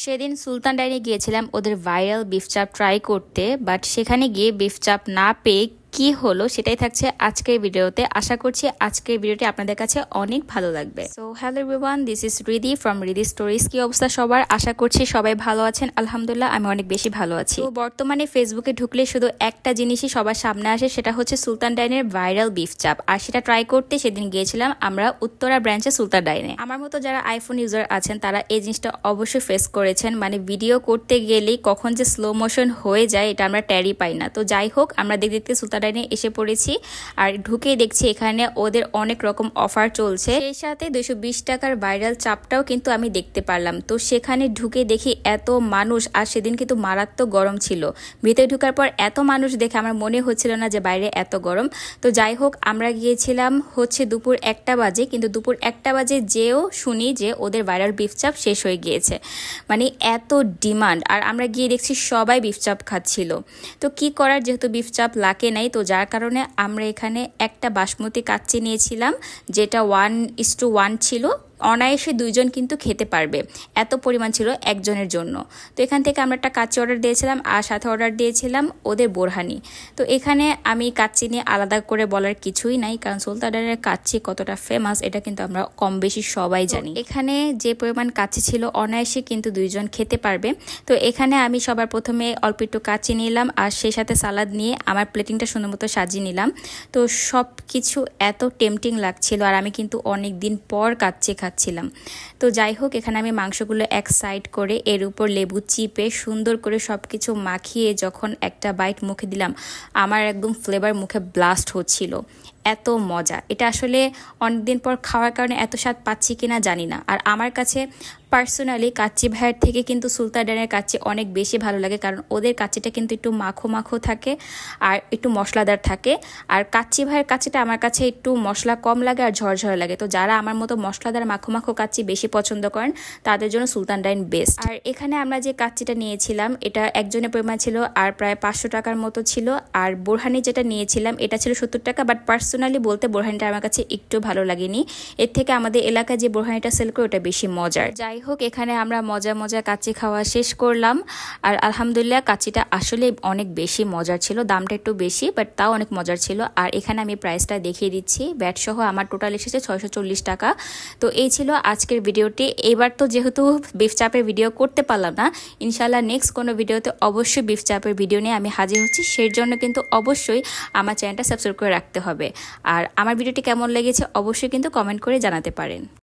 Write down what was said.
সেদিন সুলতান ডাইনে গিয়েছিলাম ওদের ভাইরাল বিফ চাপ ট্রাই করতে, বাট সেখানে গিয়ে বিফ চাপ না পেয়ে কি হলো সেটাই থাকছে আজকের ভিডিওতে। আশা করছি আজকের ভিডিওটি আপনাদের কাছে অনেক ভালো লাগবে। So hello everyone, this is Riddhi from Riddhi Stories. কি অবস্থা সবার? আশা করছি সবাই ভালো আছেন। আলহামদুলিল্লাহ আমি অনেক বেশি ভালো আছি। তো বর্তমানে ফেসবুকে ঢুকলে শুধু একটা জিনিসই সবার সামনে আসে, সেটা হচ্ছে সুলতান ডাইনের ভাইরাল বিফ চাপ। আর সেটা ট্রাই করতে সেদিন গিয়েছিলাম আমরা উত্তরা ব্রাঞ্চে সুলতান ডাইনে। আমার মতো যারা আইফোন ইউজার আছেন তারা এই জিনিসটা অবশ্যই ফেস করেছেন, মানে ভিডিও করতে গেলেই কখন যে স্লো মোশন হয়ে যায় এটা আমরা ট্যারি পাই না। তো যাই হোক, আমরা দেখতে দেখতে সুলতান ডাইনে এসে পড়েছি আর ঢুকেই দেখছি এখানে ওদের অনেক রকম অফার চলছে, সেই সাথে 220 টাকার ভাইরাল চাপটাও কিন্তু আমি দেখতে পারলাম। তো সেখানে ঢুকে দেখি এত মানুষ, আর সেদিন কিন্তু মারাত্মক গরম ছিল। ভিতরে ঢুকার পর এত মানুষ দেখে আমার মনে হচ্ছিল না যে বাইরে এত গরম। তো যাই হোক, আমরা গিয়েছিলাম হচ্ছে দুপুর 1টা বাজে, কিন্তু দুপুর 1টা বাজে যেও শুনি যে ওদের ভাইরাল বিফ চাপ শেষ হয়ে গিয়েছে। মানে এত ডিমান্ড, আর আমরা গিয়ে দেখছি সবাই বিফ চাপ খাচ্ছিল। তো কি করার, যেহেতু বিফ চাপ লাগে নাই, তো যার কারণে আমরা এখানে একটা বাসমতি কাচ্চি নিয়েছিলাম, যেটা 1:1 ছিল। অনায়াসে 2 জন কিন্তু খেতে পারবে, এত পরিমাণ ছিল একজনের জন্য। তো এখান থেকে আমরা একটা কাচ্চি অর্ডার দিয়েছিলাম আর সাথে অর্ডার দিয়েছিলাম ওদের বোরহানি। তো এখানে আমি কাচ্চি নিয়ে আলাদা করে বলার কিছুই নাই, কারণ সুলতান ডাইনের কাচ্চি কতটা ফেমাস এটা কিন্তু আমরা কম বেশি সবাই জানি। এখানে যে পরিমাণ কাচ্চি ছিল অনায়াসে কিন্তু 2 জন খেতে পারবে। তো এখানে আমি সবার প্রথমে অল্প একটু কাচ্চি নিলাম আর সেই সাথে সালাদ নিয়ে আমার প্লেটিংটা সুন্দর মতো সাজিয়ে নিলাম। তো সব কিছু এত টেম্পটিং লাগছিল, আর আমি কিন্তু অনেক দিন পর কাচ্চি খাচ্ছিলাম। তো যাই হোক, এখানে আমি মাংসগুলো এক সাইড করে এর উপর লেবু চিপে সুন্দর করে সব কিছু মাখিয়ে যখন একটা বাইট মুখে দিলাম, আমার একদম ফ্লেভার মুখে ব্লাস্ট হচ্ছিল। এত মজা! এটা আসলে অনেকদিন পর খাওয়ার কারণে এত স্বাদ পাচ্ছি কিনা জানি না। আর আমার কাছে পার্সোনালি কাচ্চি ভাইয়ের থেকে কিন্তু সুলতান ডাইনের কাচ্চি অনেক বেশি ভালো লাগে, কারণ ওদের কাচ্চিটা কিন্তু একটু মাখো মাখো থাকে আর একটু মশলাদার থাকে। আর কাচ্চি ভাইয়ের কাচ্চিটা আমার কাছে একটু মশলা কম লাগে আর ঝরঝরে লাগে। তো যারা আমার মতো মশলাদার মাখো মাখো কাচ্চি বেশি পছন্দ করেন তাদের জন্য সুলতান ডাইন বেস্ট। আর এখানে আমরা যে কাচ্চিটা নিয়েছিলাম এটা একজনের পরিমাণ ছিল আর প্রায় 500 টাকার মতো ছিল। আর বোরহানি যেটা নিয়েছিলাম এটা ছিল 70 টাকা। বাট পার্সোনালি বলতে বোরহানিটা আমার কাছে একটু ভালো লাগেনি, এর থেকে আমাদের এলাকায় যে বোরহানিটা সেল করে ওটা বেশি মজার। যাই হোক, এখানে আমরা মজা মজা কাচ্চি খাওয়া শেষ করলাম। আর আলহামদুলিল্লাহ কাচ্চিটা আসলে অনেক বেশি মজার ছিল, দামটা একটু বেশি বাট তাও অনেক মজার ছিল। আর এখানে আমি প্রাইসটা দেখিয়ে দিচ্ছি, ব্যাট সহ আমার টোটাল এসেছে 640 টাকা। তো এই ছিল আজকের ভিডিওটি। এবার তো যেহেতু বিফ চাপের ভিডিও করতে পারলাম না, ইনশাল্লাহ নেক্সট কোনো ভিডিওতে অবশ্যই বিফ চাপের ভিডিও নিয়ে আমি হাজির হচ্ছি। সেই জন্য কিন্তু অবশ্যই আমার চ্যানেলটা সাবস্ক্রাইব করে রাখতে হবে। আর আমার ভিডিওটি কেমন লেগেছে অবশ্যই কিন্তু কমেন্ট করে জানাতে পারেন।